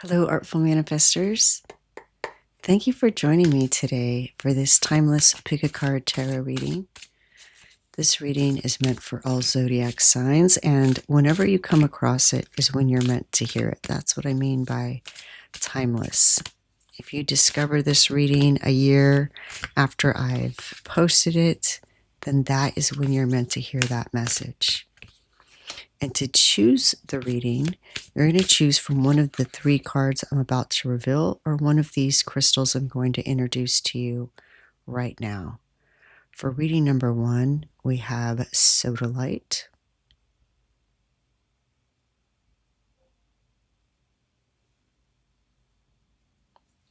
Hello, Artful Manifestors. Thank you for joining me today for this timeless pick a card tarot reading. This reading is meant for all zodiac signs, and whenever you come across it is when you're meant to hear it. That's what I mean by timeless. If you discover this reading a year after I've posted it, then that is when you're meant to hear that message. And to choose the reading, you're going to choose from one of the three cards I'm about to reveal or one of these crystals I'm going to introduce to you right now. For reading number 1, we have Sodalite.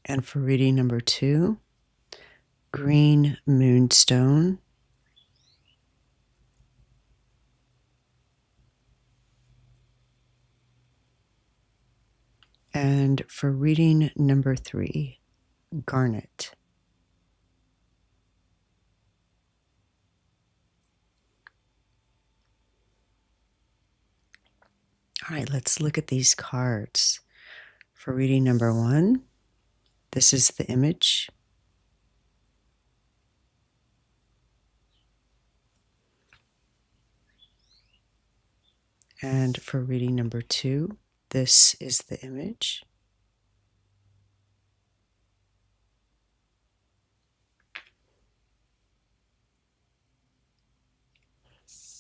And for reading number 2, green Moonstone. And for reading number 3, Garnet. All right, let's look at these cards. For reading number 1, this is the image. And for reading number 2, this is the image.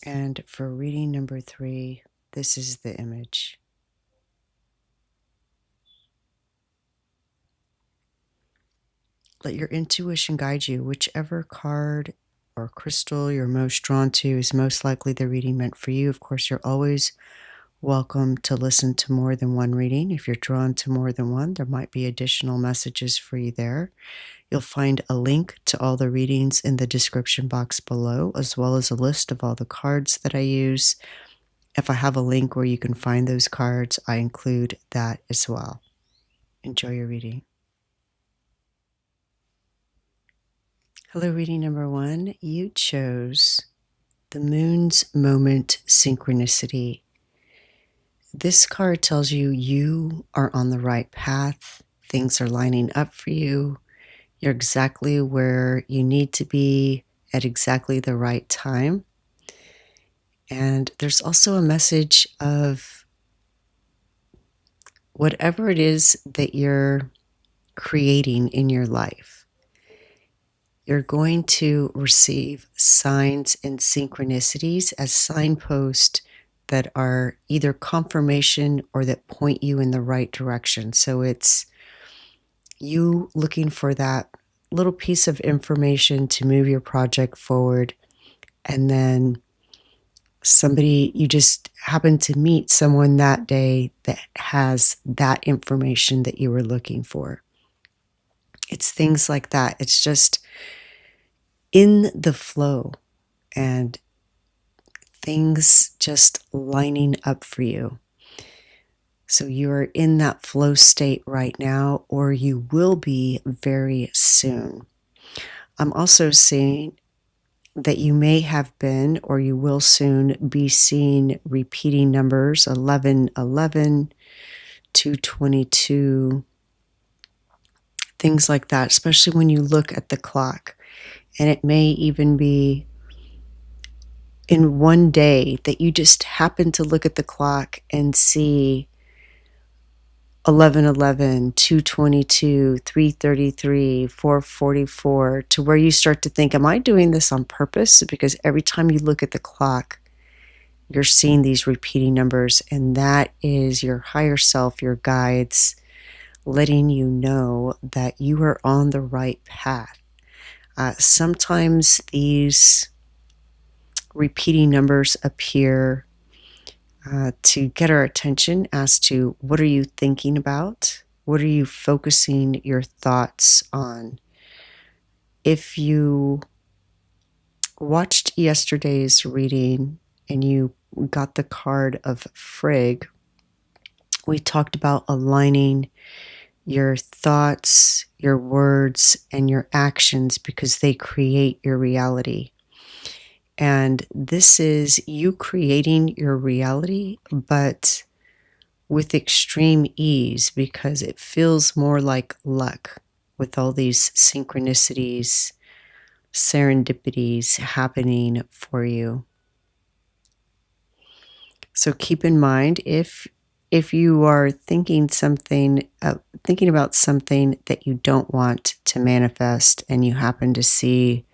And for reading number 3, this is the image. Let your intuition guide you. Whichever card or crystal you're most drawn to is most likely the reading meant for you. Of course, you're always welcome to listen to more than one reading. If you're drawn to more than one, there might be additional messages for you there. You'll find a link to all the readings in the description box below, as well as a list of all the cards that I use. If I have a link where you can find those cards, I include that as well. Enjoy your reading. Hello, reading number 1. You chose the Moon's Moment Synchronicity. This card tells you you are on the right path. Things are lining up for you. You're exactly where you need to be at exactly the right time. And there's also a message of whatever it is that you're creating in your life. You're going to receive signs and synchronicities as signposts that are either confirmation or that point you in the right direction. So it's you looking for that little piece of information to move your project forward, and then you just happen to meet someone that day that has that information that you were looking for. It's things like that. It's just in the flow and things just lining up for you. So you're in that flow state right now, or you will be very soon. I'm also seeing that you may have been, or you will soon be seeing repeating numbers 1111, 222, things like that, especially when you look at the clock. And it may even be in one day that you just happen to look at the clock and see 1111, 222, 333, 444, to where you start to think, am I doing this on purpose? Because every time you look at the clock, you're seeing these repeating numbers, and that is your higher self, your guides, letting you know that you are on the right path. Sometimes these repeating numbers appear to get our attention as to what are you thinking about? What are you focusing your thoughts on? If you watched yesterday's reading and you got the card of Frigg, we talked about aligning your thoughts, your words, and your actions because they create your reality. And this is you creating your reality, but with extreme ease because it feels more like luck with all these synchronicities, serendipities happening for you. So keep in mind if you are thinking about something that you don't want to manifest and you happen to see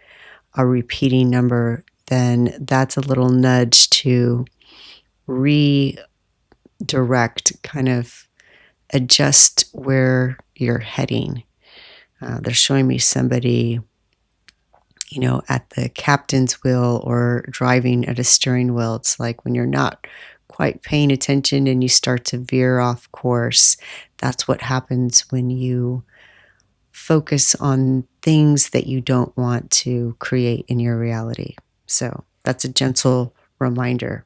a repeating number, then that's a little nudge to redirect, kind of adjust where you're heading. They're showing me somebody, at the captain's wheel or driving at a steering wheel. It's like when you're not quite paying attention and you start to veer off course. That's what happens when you focus on things that you don't want to create in your reality. So that's a gentle reminder.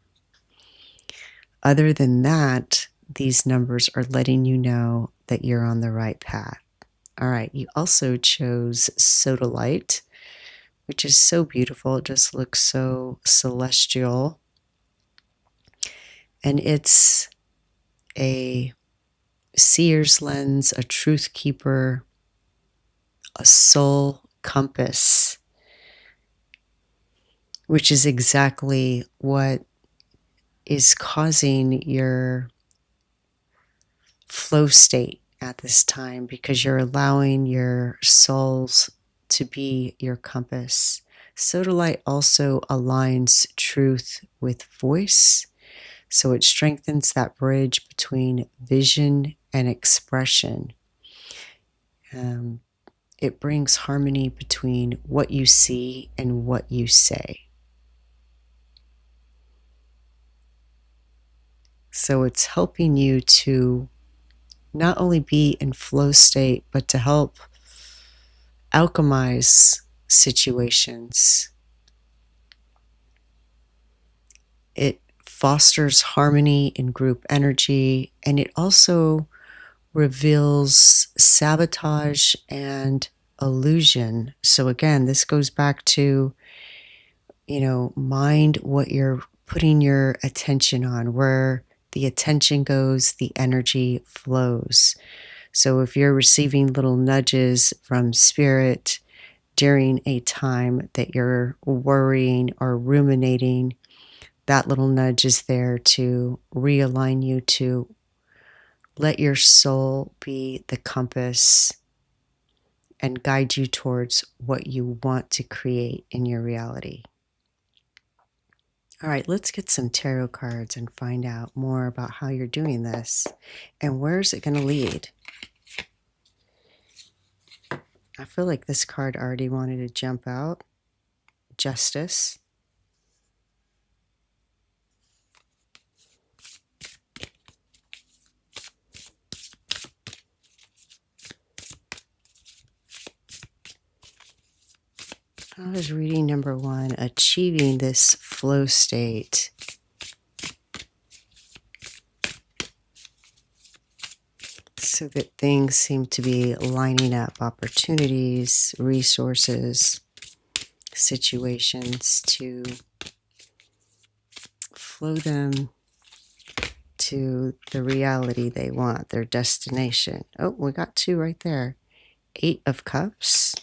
Other than that, these numbers are letting you know that you're on the right path. All right, you also chose Sodalite, which is so beautiful. It just looks so celestial. And it's a seer's lens, a truth keeper, a soul compass, which is exactly what is causing your flow state at this time, because you're allowing your souls to be your compass. Sodalite also aligns truth with voice, so it strengthens that bridge between vision and expression. It brings harmony between what you see and what you say. So it's helping you to not only be in flow state, but to help alchemize situations. It fosters harmony in group energy, and it also reveals sabotage and illusion. So again, this goes back to, mind what you're putting your attention on. Where the attention goes, the energy flows. So if you're receiving little nudges from spirit during a time that you're worrying or ruminating, that little nudge is there to realign you, to let your soul be the compass and guide you towards what you want to create in your reality. All right, let's get some tarot cards and find out more about how you're doing this and where's it going to lead. I feel like this card already wanted to jump out. Justice. I was reading number 1, achieving this flow state. So that things seem to be lining up, opportunities, resources, situations to flow them to the reality they want, their destination. Oh, we got 2 right there. 8 of Cups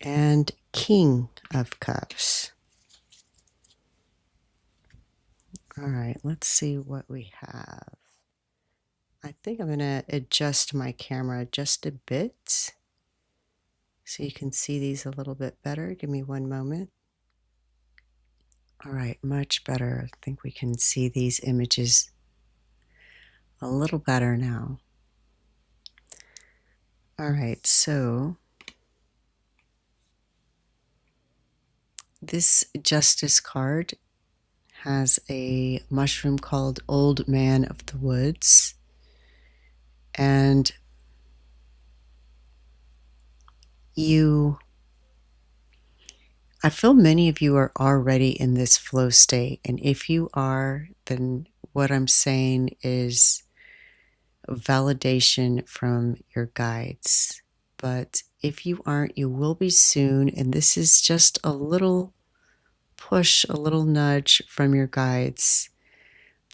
and King of Cups. All right, let's see what we have. I think I'm going to adjust my camera just a bit so you can see these a little bit better. Give me one moment. All right, much better. I think we can see these images a little better now. All right, so this Justice card has a mushroom called Old Man of the Woods. And I feel many of you are already in this flow state. And if you are, then what I'm saying is validation from your guides. But if you aren't, you will be soon. And this is just a little push, a little nudge from your guides,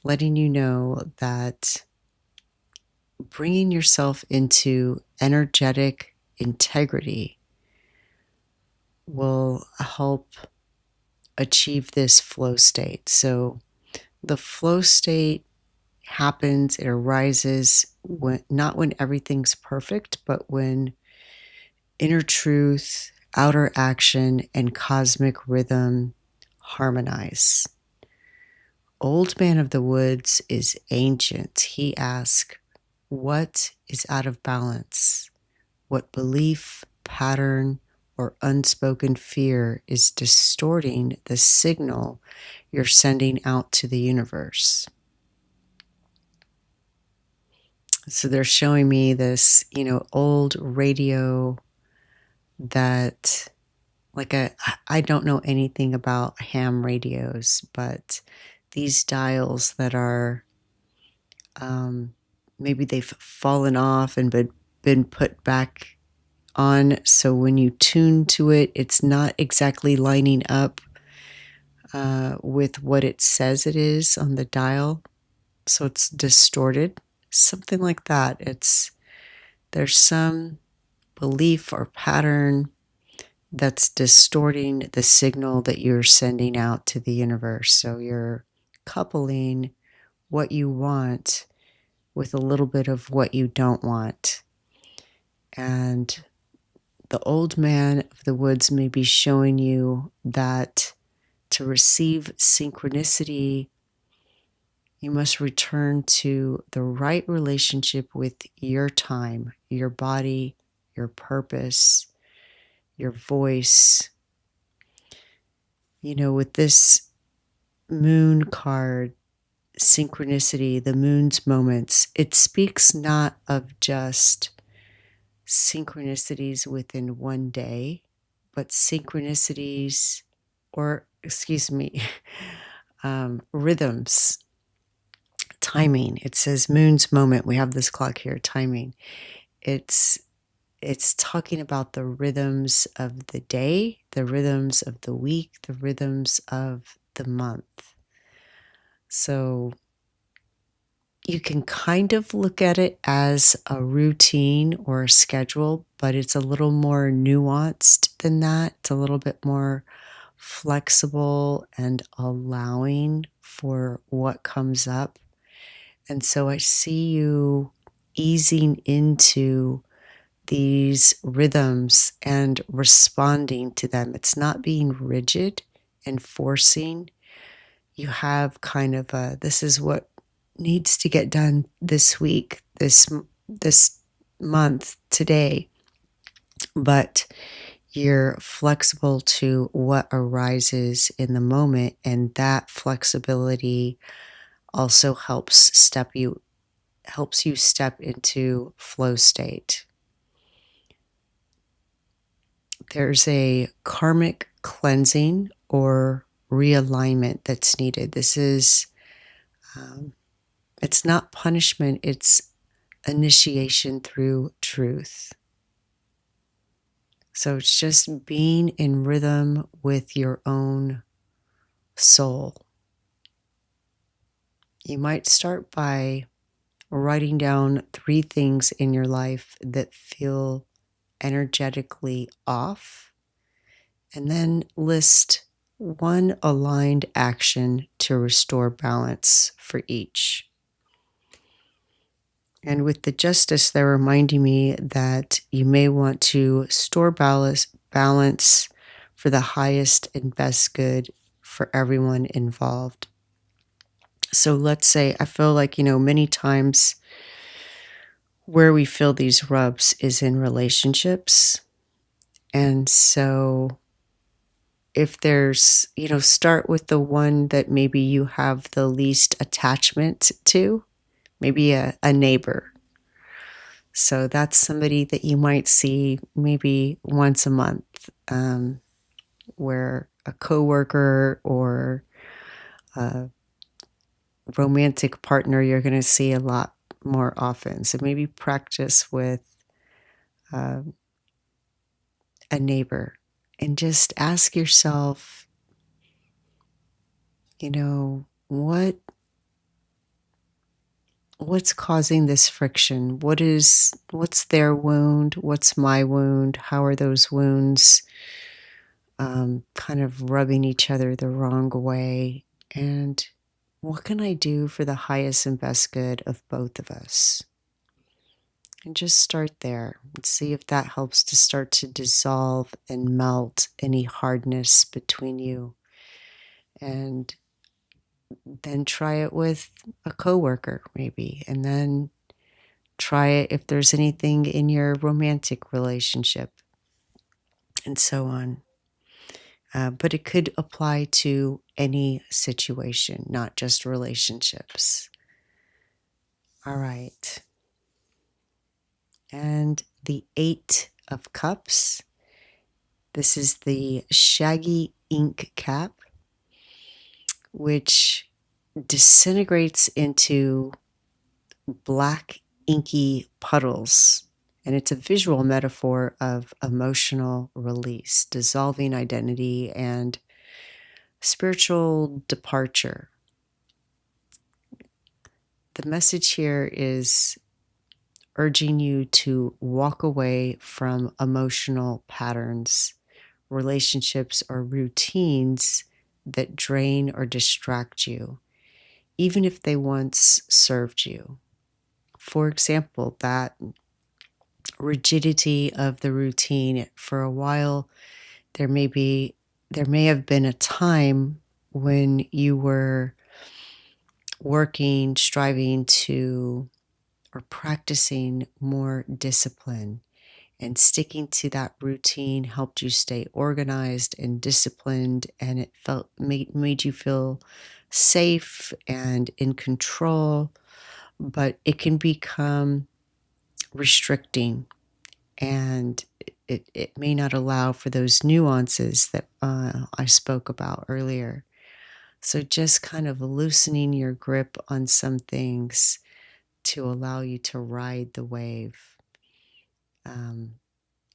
letting you know that bringing yourself into energetic integrity will help achieve this flow state. So the flow state happens, it arises not when everything's perfect, but when inner truth, outer action, and cosmic rhythm harmonize. Old Man of the Woods is ancient. He asks, what is out of balance? What belief, pattern, or unspoken fear is distorting the signal you're sending out to the universe? So they're showing me this, old radio that, like, I don't know anything about ham radios, but these dials that are, maybe they've fallen off and been put back on. So when you tune to it, it's not exactly lining up with what it says it is on the dial. So it's distorted, something like that. There's some belief or pattern that's distorting the signal that you're sending out to the universe. So you're coupling what you want with a little bit of what you don't want. And the Old Man of the Woods may be showing you that to receive synchronicity, you must return to the right relationship with your time, your body, your purpose, your voice. With this moon card, synchronicity, the moon's moments, it speaks not of just synchronicities within one day, but synchronicities, or excuse me, rhythms, timing. It says moon's moment. We have this clock here, timing. It's talking about the rhythms of the day, the rhythms of the week, the rhythms of the month. So you can kind of look at it as a routine or a schedule, but it's a little more nuanced than that. It's a little bit more flexible and allowing for what comes up. And so I see you easing into these rhythms and responding to them. It's not being rigid and forcing. You have kind of this is what needs to get done this week, this month, today. But you're flexible to what arises in the moment, and that flexibility also helps you step into flow state. There's a karmic cleansing or realignment that's needed. This is, it's not punishment, it's initiation through truth. So it's just being in rhythm with your own soul. You might start by writing down 3 things in your life that feel energetically off, and then list 1 aligned action to restore balance for each. And with the justice, they're reminding me that you may want to store balance for the highest and best good for everyone involved. So let's say, I feel like, many times where we feel these rubs is in relationships. And so if there's, start with the one that maybe you have the least attachment to, maybe a neighbor. So that's somebody that you might see maybe once a month, where a coworker or a romantic partner you're going to see a lot more often. So maybe practice with a neighbor and just ask yourself, what what's causing this friction? What's their wound? What's my wound? How are those wounds kind of rubbing each other the wrong way? And what can I do for the highest and best good of both of us? And just start there and see if that helps to start to dissolve and melt any hardness between you. And then try it with a coworker, maybe, and then try it if there's anything in your romantic relationship, and so on. But it could apply to any situation, not just relationships. All right. And the Eight of Cups. This is the shaggy ink cap, which disintegrates into black inky puddles. And it's a visual metaphor of emotional release, dissolving identity, and spiritual departure. The message here is urging you to walk away from emotional patterns, relationships, or routines that drain or distract you, even if they once served you. For example, that rigidity of the routine. For a while, there may have been a time when you were working, striving to, or practicing more discipline, and sticking to that routine helped you stay organized and disciplined, and it made you feel safe and in control. But it can become restricting, and it may not allow for those nuances that I spoke about earlier. So just kind of loosening your grip on some things to allow you to ride the wave.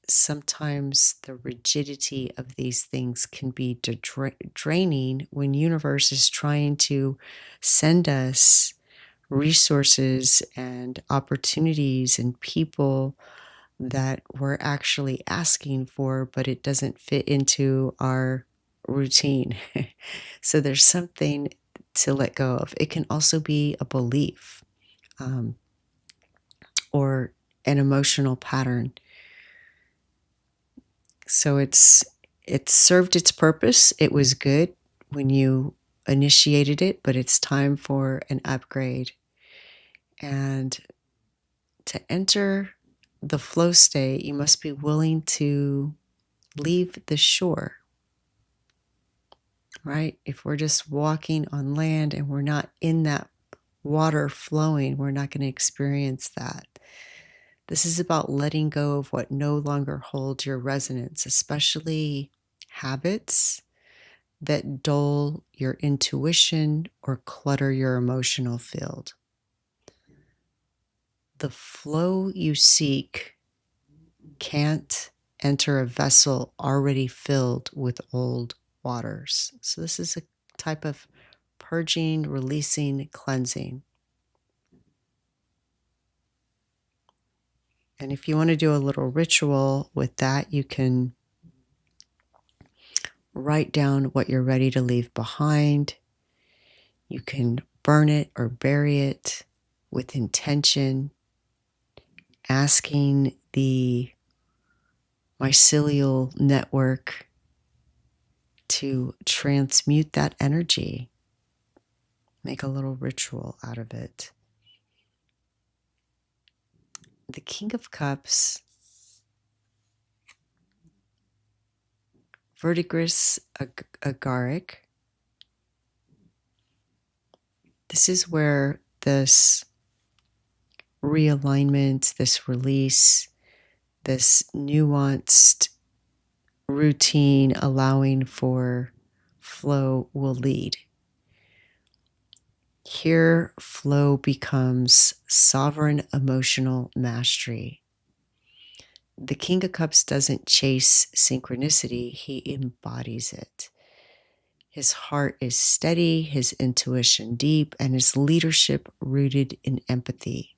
Sometimes the rigidity of these things can be draining when universe is trying to send us resources and opportunities and people that we're actually asking for, but it doesn't fit into our routine. So there's something to let go of. It can also be a belief or an emotional pattern. So it served its purpose. It was good when you initiated it, but it's time for an upgrade. And to enter the flow state, you must be willing to leave the shore, right? If we're just walking on land and we're not in that water flowing, we're not going to experience that. This is about letting go of what no longer holds your resonance, especially habits that dull your intuition or clutter your emotional field. The flow you seek can't enter a vessel already filled with old waters. So this is a type of purging, releasing, cleansing. And if you want to do a little ritual with that, you can write down what you're ready to leave behind. You can burn it or bury it with intention, asking the mycelial network to transmute that energy. Make a little ritual out of it. The King of Cups, verdigris agaric. This is where this realignment, this release, this nuanced routine allowing for flow will lead. Here, flow becomes sovereign emotional mastery. The King of Cups doesn't chase synchronicity, he embodies it. His heart is steady, his intuition deep, and his leadership rooted in empathy.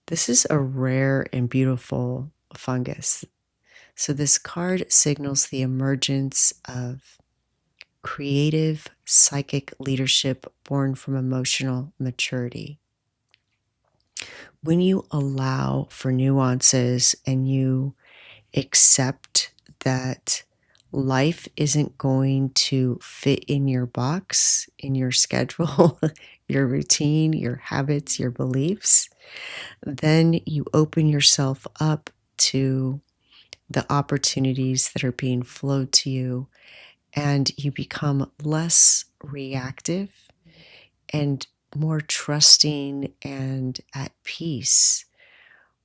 This is a rare and beautiful fungus. So this card signals the emergence of creative psychic leadership born from emotional maturity. When you allow for nuances and you accept that life isn't going to fit in your box, in your schedule, your routine, your habits, your beliefs, then you open yourself up to the opportunities that are being flowed to you, and you become less reactive and more trusting and at peace,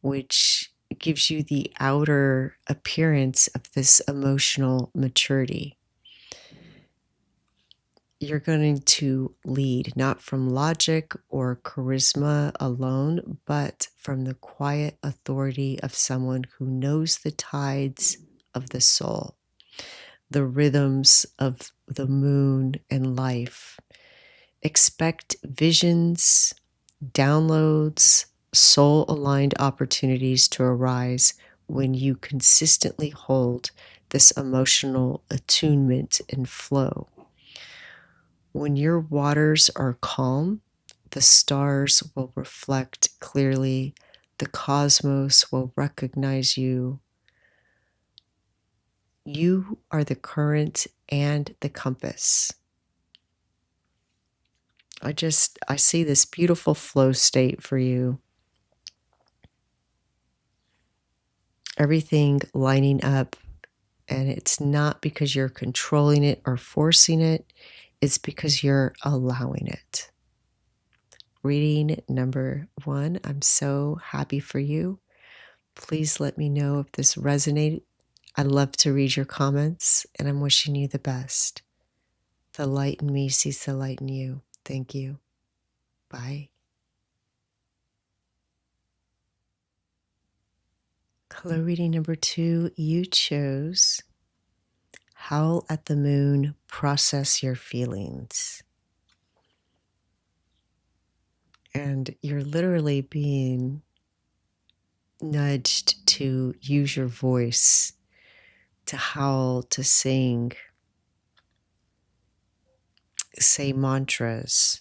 which gives you the outer appearance of this emotional maturity. You're going to lead not from logic or charisma alone, but from the quiet authority of someone who knows the tides of the soul, the rhythms of the moon and life. Expect visions, downloads, soul-aligned opportunities to arise when you consistently hold this emotional attunement and flow. When your waters are calm, the stars will reflect clearly, the cosmos will recognize you. You are the current and the compass. I see this beautiful flow state for you. Everything lining up, and it's not because you're controlling it or forcing it, it's because you're allowing it. Reading number 1, I'm so happy for you. Please let me know if this resonated. I'd love to read your comments, and I'm wishing you the best. The light in me sees the light in you. Thank you. Bye. Color reading number 2, you chose Howl at the Moon, Process Your Feelings. And you're literally being nudged to use your voice, to howl, to sing, say mantras,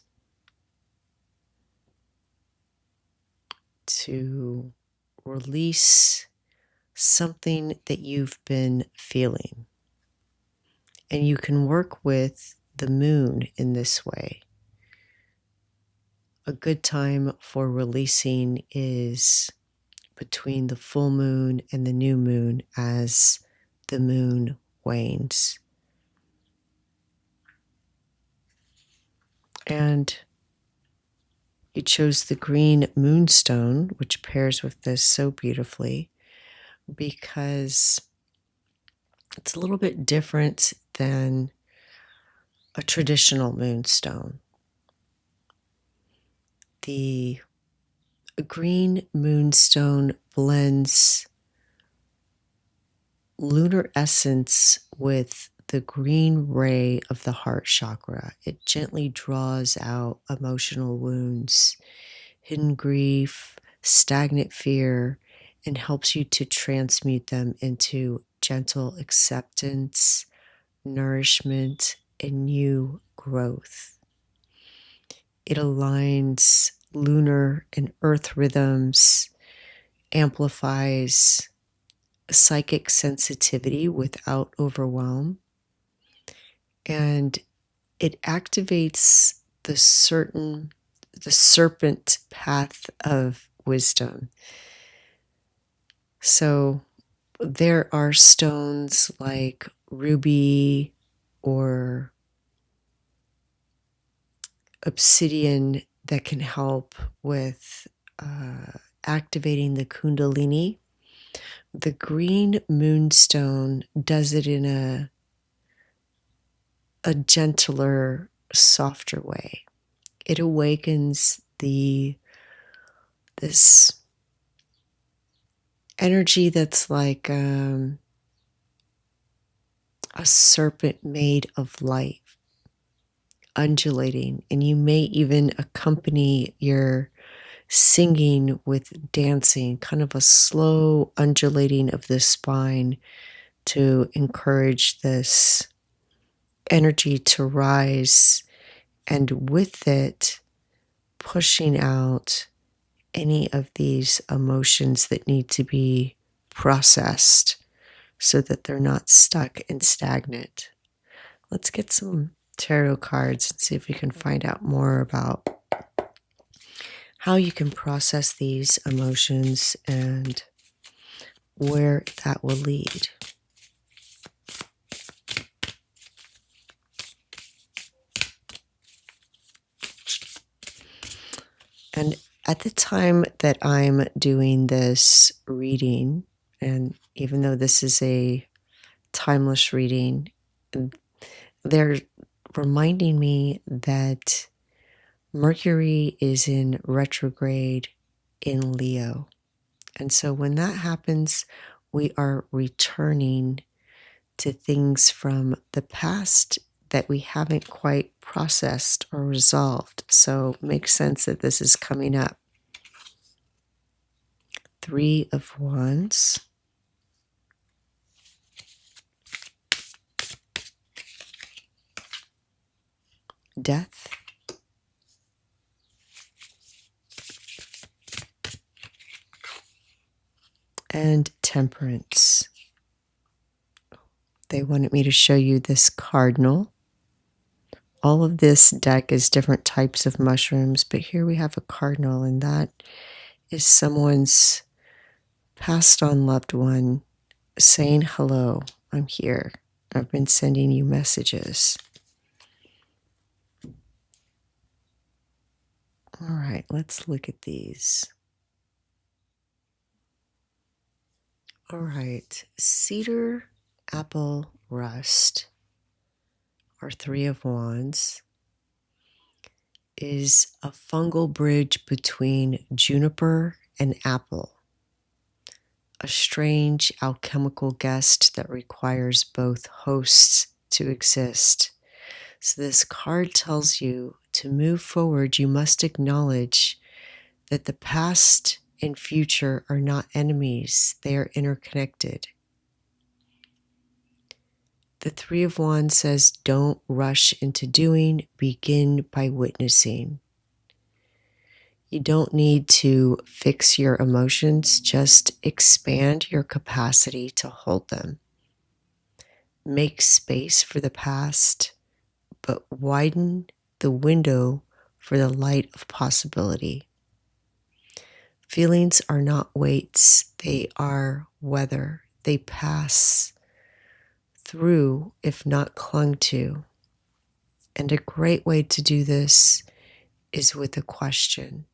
to release something that you've been feeling. And you can work with the moon in this way. A good time for releasing is between the full moon and the new moon as the moon wanes. And you chose the green Moonstone, which pairs with this so beautifully, because it's a little bit different than a traditional moonstone. The green Moonstone blends lunar essence with the green ray of the heart chakra. It gently draws out emotional wounds, hidden grief, stagnant fear, and helps you to transmute them into gentle acceptance, nourishment, and new growth. It aligns lunar and earth rhythms, amplifies psychic sensitivity without overwhelm, and it activates the serpent path of wisdom. So there are stones like ruby or obsidian that can help with activating the kundalini. The green moonstone does it in a gentler, softer way. It awakens this energy that's like a serpent made of light, undulating, and you may even accompany your singing with dancing, kind of a slow undulating of the spine to encourage this energy to rise, and with it, pushing out any of these emotions that need to be processed so that they're not stuck and stagnant. Let's get some tarot cards and see if we can find out more about how you can process these emotions and where that will lead. And at the time that I'm doing this reading, and even though this is a timeless reading, they're reminding me that Mercury is in retrograde in Leo. And so when that happens, we are returning to things from the past that we haven't quite processed or resolved. So it makes sense that this is coming up. 3 of Wands. Death. And Temperance. They wanted me to show you this cardinal. All of this deck is different types of mushrooms, but here we have a cardinal, and that is someone's passed on loved one saying, hello, I'm here. I've been sending you messages. All right, let's look at these. All right, cedar, apple, rust, or 3 of Wands, is a fungal bridge between juniper and apple, a strange alchemical guest that requires both hosts to exist. So this card tells you to move forward, you must acknowledge that the past and future are not enemies, they are interconnected. The 3 of Wands says, don't rush into doing, begin by witnessing. You don't need to fix your emotions, just expand your capacity to hold them. Make space for the past, but widen the window for the light of possibility. Feelings are not weights, they are weather. They pass through if not clung to. And a great way to do this is with a question.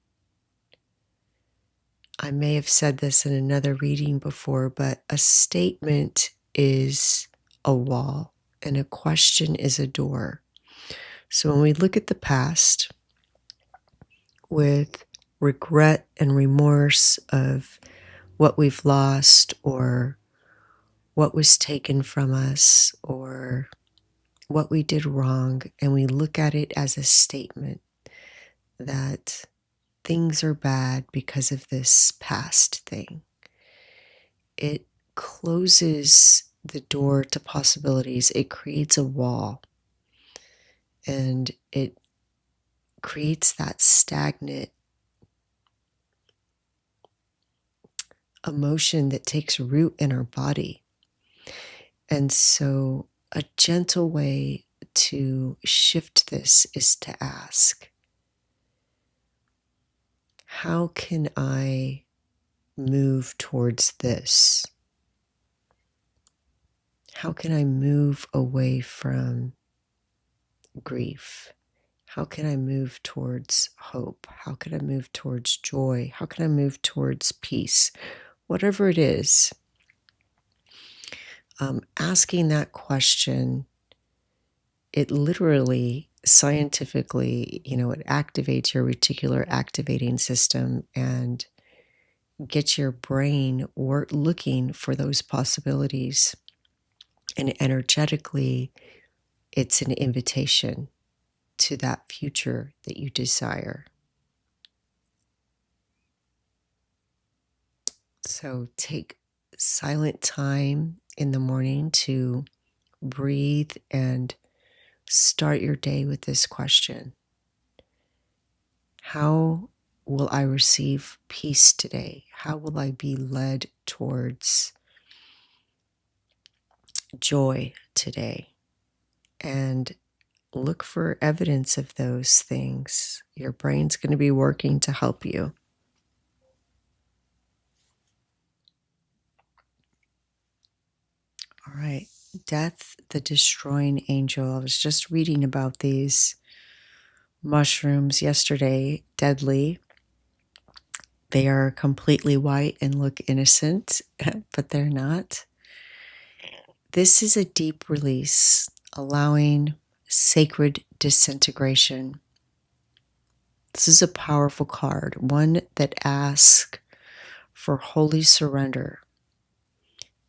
I may have said this in another reading before, but a statement is a wall and a question is a door. So when we look at the past with regret and remorse of what we've lost or what was taken from us or what we did wrong, and we look at it as a statement that things are bad because of this past thing, it closes the door to possibilities. It creates a wall, and it creates that stagnant emotion that takes root in our body. And so a gentle way to shift this is to ask, how can I move towards this? How can I move away from grief? How can I move towards hope? How can I move towards joy? How can I move towards peace? Whatever it is, asking that question, it literally, scientifically, it activates your reticular activating system and gets your brain looking for those possibilities. And energetically, it's an invitation to that future that you desire. So take silent time in the morning to breathe and start your day with this question. How will I receive peace today? How will I be led towards joy today? And look for evidence of those things. Your brain's going to be working to help you. All right. Death, the destroying angel. I was just reading about these mushrooms yesterday. Deadly. They are completely white and look innocent, but they're not. This is a deep release, allowing sacred disintegration. This is a powerful card, one that asks for holy surrender.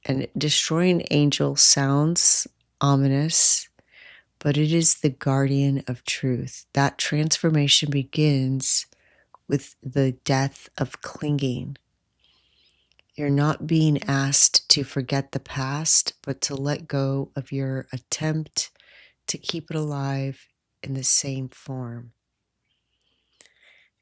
And destroying angel sounds ominous, but it is the guardian of truth. That transformation begins with the death of clinging. You're not being asked to forget the past, but to let go of your attempt to keep it alive in the same form.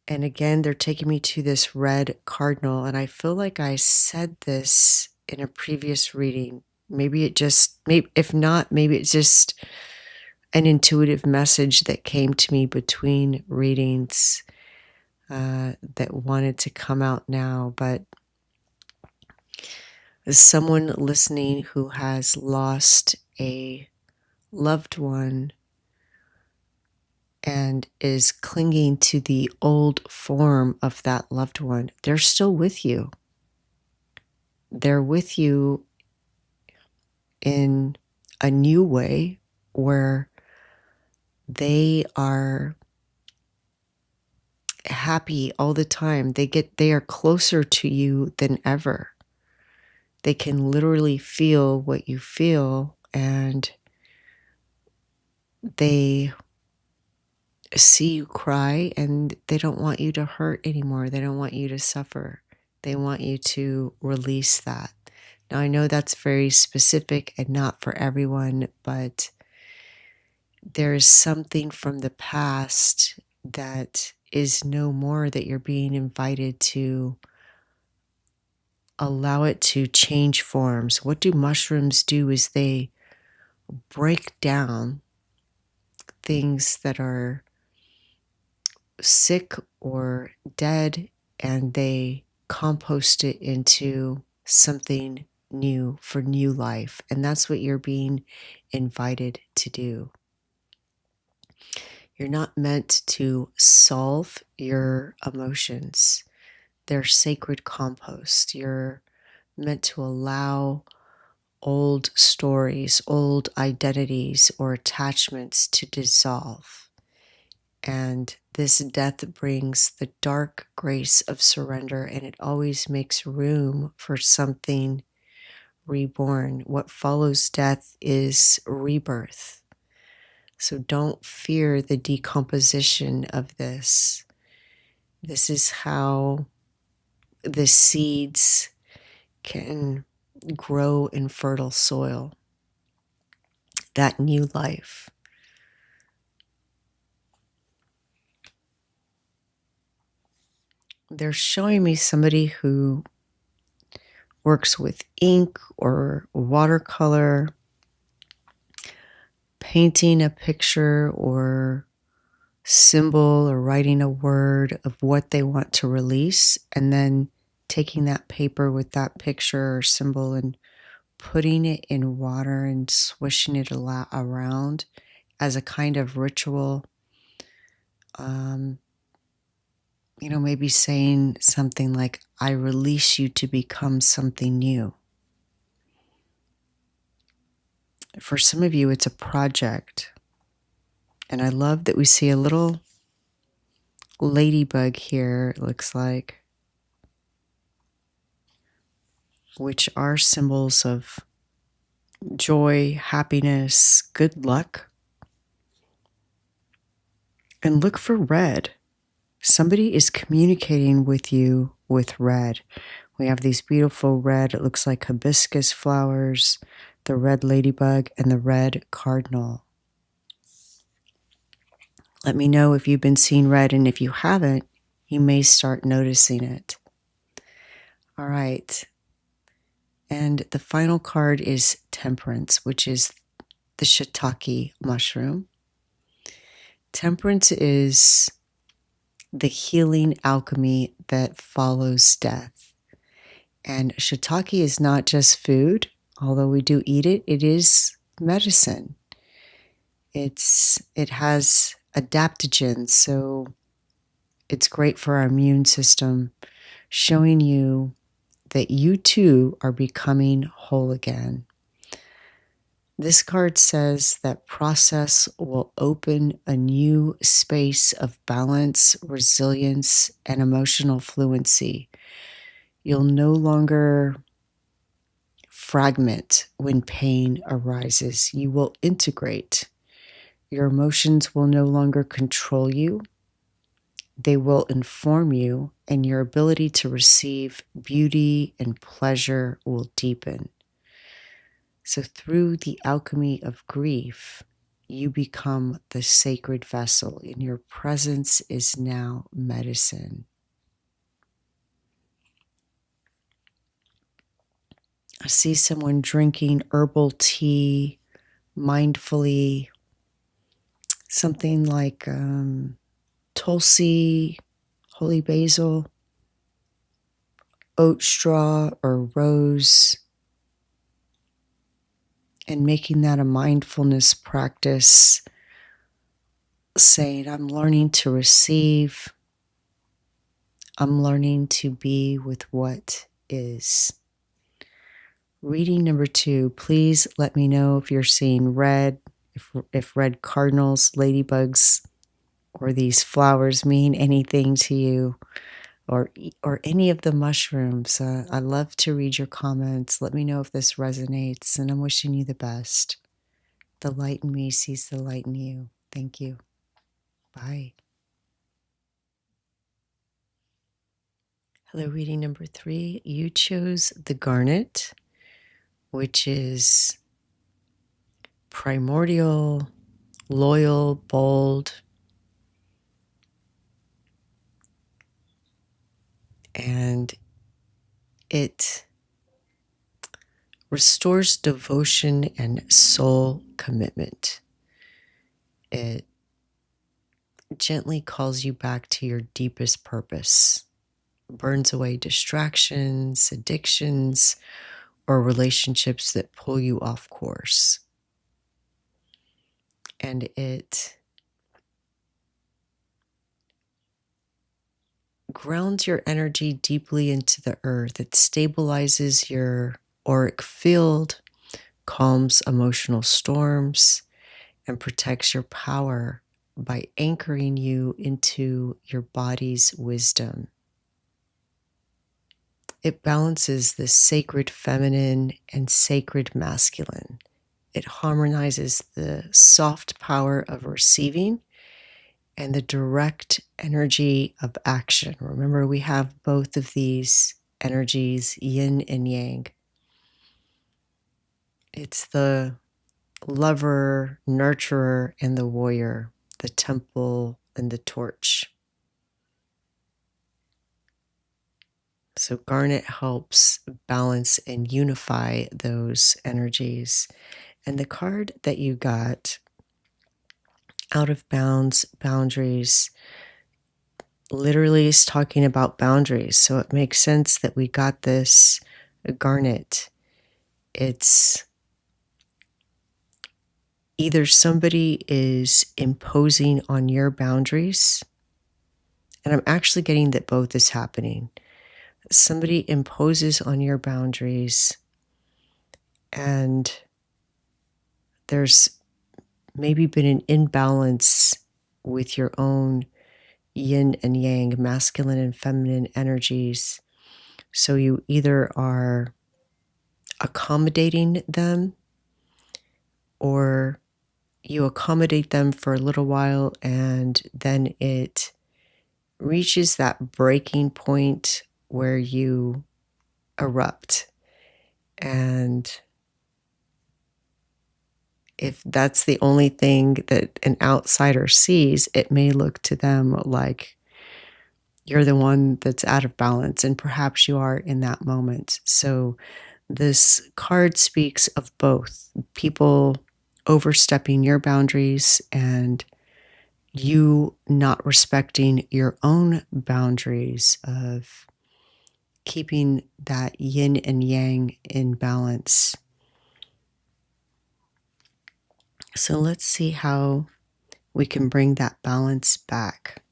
And again, they're taking me to this red cardinal, and I feel like I said this in a previous reading. Maybe it just, if not, maybe it's just an intuitive message that came to me between readings that wanted to come out now. But as someone listening who has lost a loved one and is clinging to the old form of that loved one, they're still with you. They're with you in a new way where they are happy all the time. They are closer to you than ever. They can literally feel what you feel, and they see you cry, and they don't want you to hurt anymore. They don't want you to suffer. They want you to release that. Now, I know that's very specific and not for everyone, but there is something from the past that is no more, that you're being invited to allow it to change forms. What do mushrooms do is they break down things that are sick or dead, and they compost it into something new for new life. And that's what you're being invited to do. You're not meant to solve your emotions. They're sacred compost. You're meant to allow old stories, old identities, or attachments to dissolve. And this death brings the dark grace of surrender, and it always makes room for something reborn. What follows death is rebirth. So don't fear the decomposition of this. This is how the seeds can grow in fertile soil, that new life. They're showing me somebody who works with ink or watercolor, painting a picture or symbol or writing a word of what they want to release, and then taking that paper with that picture or symbol and putting it in water and swishing it around as a kind of ritual. Maybe saying something like, I release you to become something new. For some of you, it's a project. And I love that we see a little ladybug here, it looks like, which are symbols of joy, happiness, good luck. And look for red. Somebody is communicating with you with red. We have these beautiful red, it looks like hibiscus flowers, the red ladybug, and the red cardinal. Let me know if you've been seeing red, and if you haven't, you may start noticing it. All right. And the final card is Temperance, which is the shiitake mushroom. Temperance is the healing alchemy that follows death. And shiitake is not just food, although we do eat it, it is medicine. It has adaptogens, so it's great for our immune system, showing you that you too are becoming whole again. This card says that process will open a new space of balance, resilience, and emotional fluency. You'll no longer fragment when pain arises. You will integrate. Your emotions will no longer control you. They will inform you, and your ability to receive beauty and pleasure will deepen. So through the alchemy of grief, you become the sacred vessel, and your presence is now medicine. I see someone drinking herbal tea mindfully, something like tulsi, holy basil, oat straw, or rose, and making that a mindfulness practice, saying, I'm learning to receive, I'm learning to be with what is. Reading number 2, please let me know if you're seeing red, if red cardinals, ladybugs, or these flowers mean anything to you, or any of the mushrooms. I love to read your comments. Let me know if this resonates, and I'm wishing you the best. The light in me sees the light in you. Thank you. Bye. Hello, reading number 3. You chose the Garnet, which is primordial, loyal, bold, and it restores devotion and soul commitment. It gently calls you back to your deepest purpose, burns away distractions, addictions, or relationships that pull you off course. And it grounds your energy deeply into the earth. It stabilizes your auric field, calms emotional storms, and protects your power by anchoring you into your body's wisdom. It balances the sacred feminine and sacred masculine. It harmonizes the soft power of receiving and the direct energy of action. Remember, we have both of these energies, yin and yang. It's the lover, nurturer, and the warrior, the temple and the torch. So Garnet helps balance and unify those energies. And the card that you got, Out of Bounds, Boundaries, literally is talking about boundaries. So it makes sense that we got this Garnet. It's either somebody is imposing on your boundaries, and I'm actually getting that both is happening. Somebody imposes on your boundaries, and there's maybe been an imbalance with your own yin and yang, masculine and feminine energies. So you either are accommodating them or you accommodate them for a little while and then it reaches that breaking point where you erupt. And if that's the only thing that an outsider sees, it may look to them like you're the one that's out of balance, and perhaps you are in that moment. So this card speaks of both people overstepping your boundaries and you not respecting your own boundaries of keeping that yin and yang in balance. So let's see how we can bring that balance back.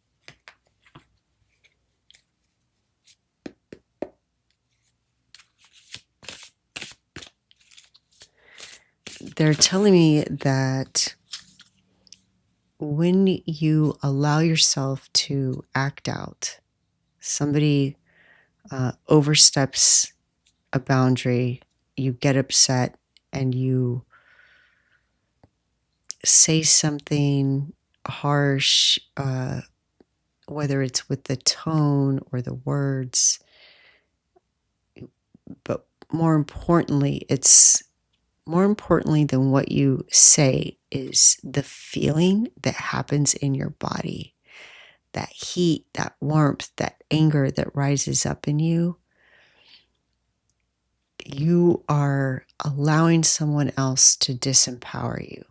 They're telling me that when you allow yourself to act out, somebody oversteps a boundary, you get upset and you say something harsh, whether it's with the tone or the words, but more importantly than what you say is the feeling that happens in your body, that heat, that warmth, that anger that rises up in you. You are allowing someone else to disempower you.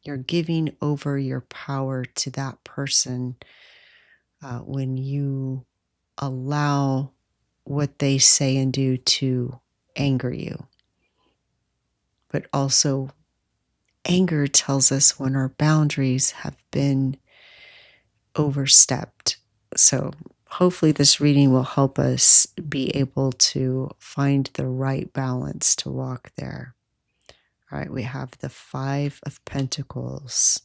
You're giving over your power to that person when you allow what they say and do to anger you. But also, anger tells us when our boundaries have been overstepped. So hopefully this reading will help us be able to find the right balance to walk there. All right, we have the Five of Pentacles.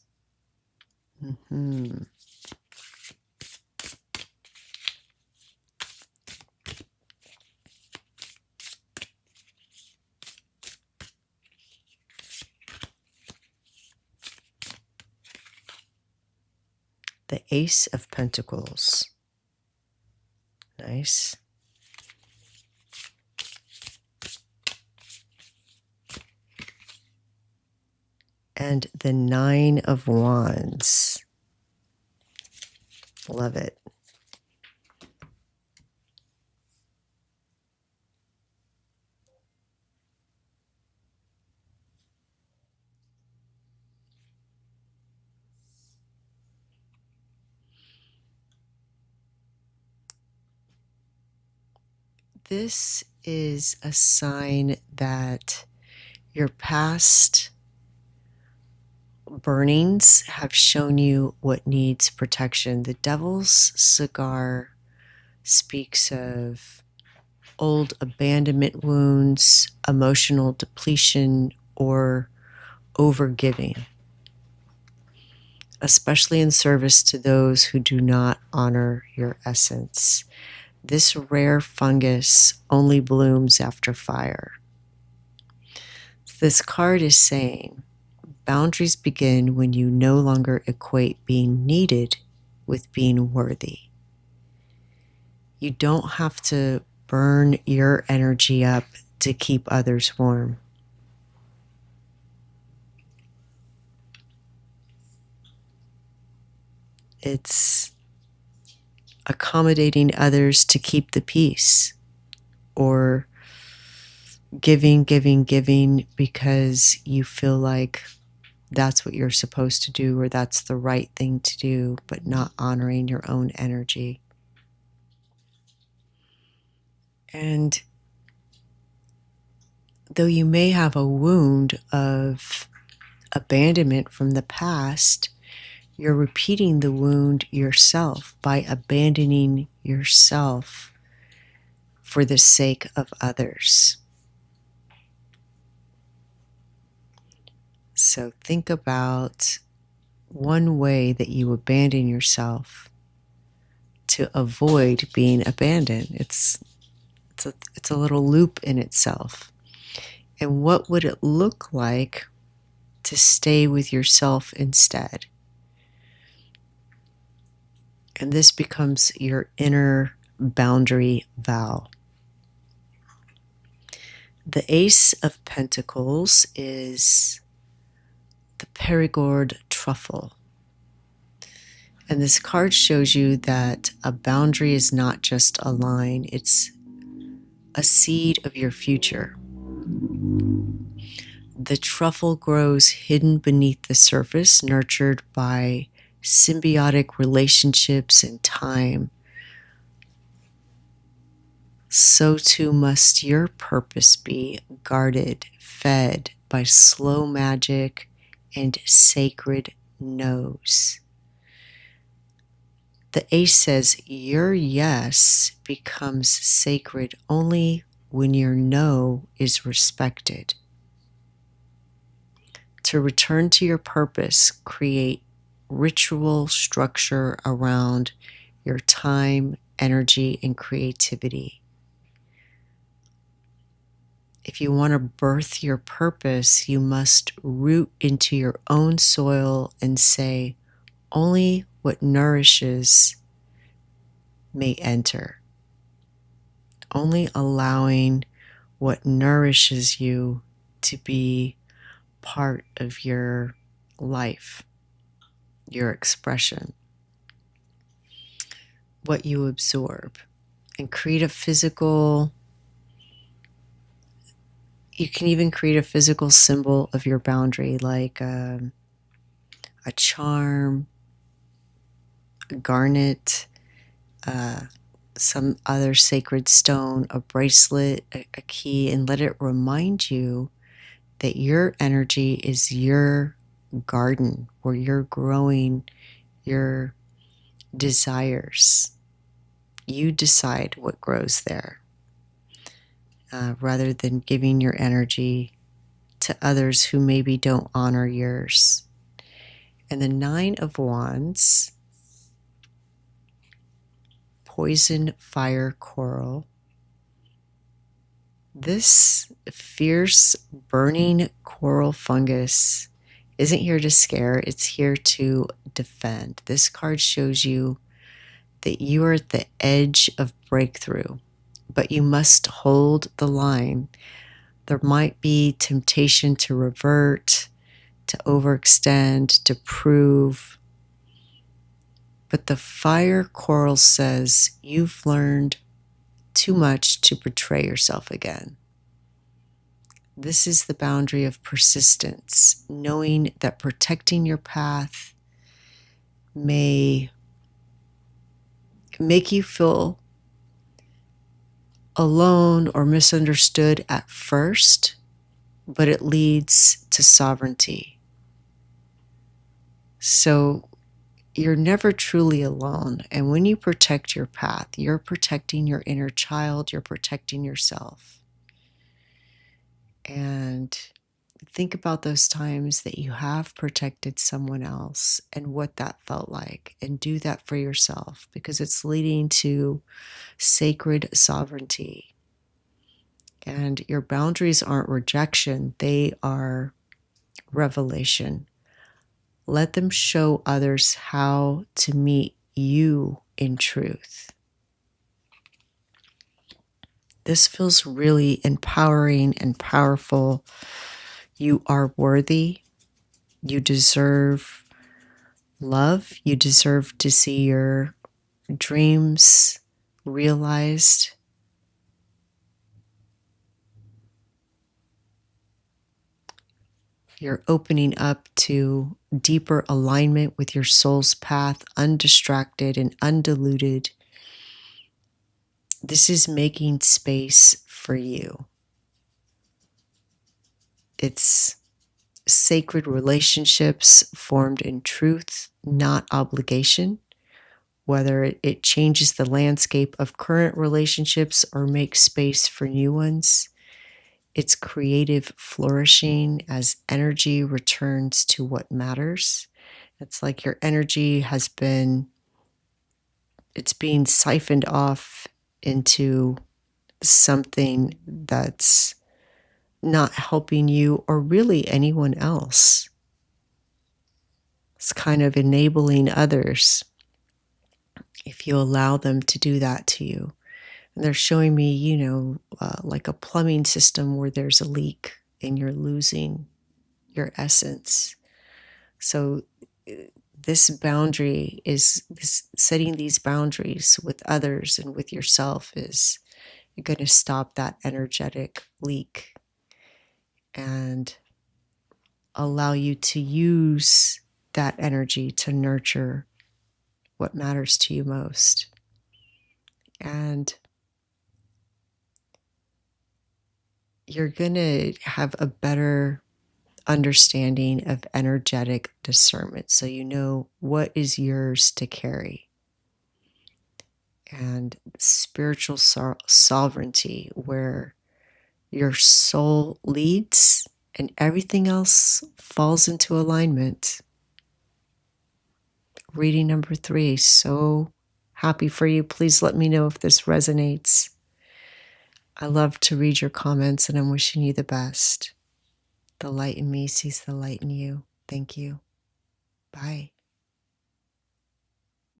The Ace of Pentacles. Nice. And the Nine of Wands. Love it. This is a sign that your past burnings have shown you what needs protection. The Devil's Cigar speaks of old abandonment wounds, emotional depletion, or overgiving, especially in service to those who do not honor your essence. This rare fungus only blooms after fire. This card is saying, boundaries begin when you no longer equate being needed with being worthy. You don't have to burn your energy up to keep others warm. It's accommodating others to keep the peace, or giving because you feel like that's what you're supposed to do or that's the right thing to do, but not honoring your own energy. And though you may have a wound of abandonment from the past, you're repeating the wound yourself by abandoning yourself for the sake of others. So think about one way that you abandon yourself to avoid being abandoned. It's a little loop in itself. And what would it look like to stay with yourself instead. And this becomes your inner boundary vow. The Ace of Pentacles is the Perigord truffle. And this card shows you that a boundary is not just a line, it's a seed of your future. The truffle grows hidden beneath the surface, nurtured by symbiotic relationships and time. So too must your purpose be, guarded, fed by slow magic and sacred no's. The Ace says your yes becomes sacred only when your no is respected. To return to your purpose, create ritual structure around your time, energy, and creativity. If you want to birth your purpose, you must root into your own soil and say, only what nourishes may enter. Only allowing what nourishes you to be part of your life, your expression, what you absorb, and create a physical. You can even create a physical symbol of your boundary, like a charm, a garnet, some other sacred stone, a bracelet, a key, and let it remind you that your energy is your garden where you're growing your desires. You decide what grows there, rather than giving your energy to others who maybe don't honor yours. And the Nine of Wands, poison fire coral. This fierce burning coral fungus isn't here to scare, it's here to defend. This card shows you that you are at the edge of breakthrough, but you must hold the line. There might be temptation to revert, to overextend, to prove. But the fire coral says you've learned too much to betray yourself again. This is the boundary of persistence, knowing that protecting your path may make you feel alone or misunderstood at first, but it leads to sovereignty. So you're never truly alone. And when you protect your path, you're protecting your inner child, you're protecting yourself. And think about those times that you have protected someone else and what that felt like, and do that for yourself, because it's leading to sacred sovereignty. And your boundaries aren't rejection, they are revelation. Let them show others how to meet you in truth. This feels really empowering and powerful. You are worthy. You deserve love. You deserve to see your dreams realized. You're opening up to deeper alignment with your soul's path, undistracted and undiluted. This is making space for you. It's sacred relationships formed in truth, not obligation. Whether it changes the landscape of current relationships or makes space for new ones. It's creative flourishing as energy returns to what matters. It's like your energy it's being siphoned off into something that's not helping you or really anyone else. It's kind of enabling others if you allow them to do that to you. And they're showing me, like a plumbing system where there's a leak and you're losing your essence. So this boundary is setting these boundaries with others and with yourself is going to stop that energetic leak and allow you to use that energy to nurture what matters to you most. And you're going to have a better understanding of energetic discernment. So you know what is yours to carry. And spiritual sovereignty, where your soul leads and everything else falls into alignment. Reading number 3, so happy for you. Please let me know if this resonates. I love to read your comments, and I'm wishing you the best. The light in me sees the light in you. Thank you. Bye.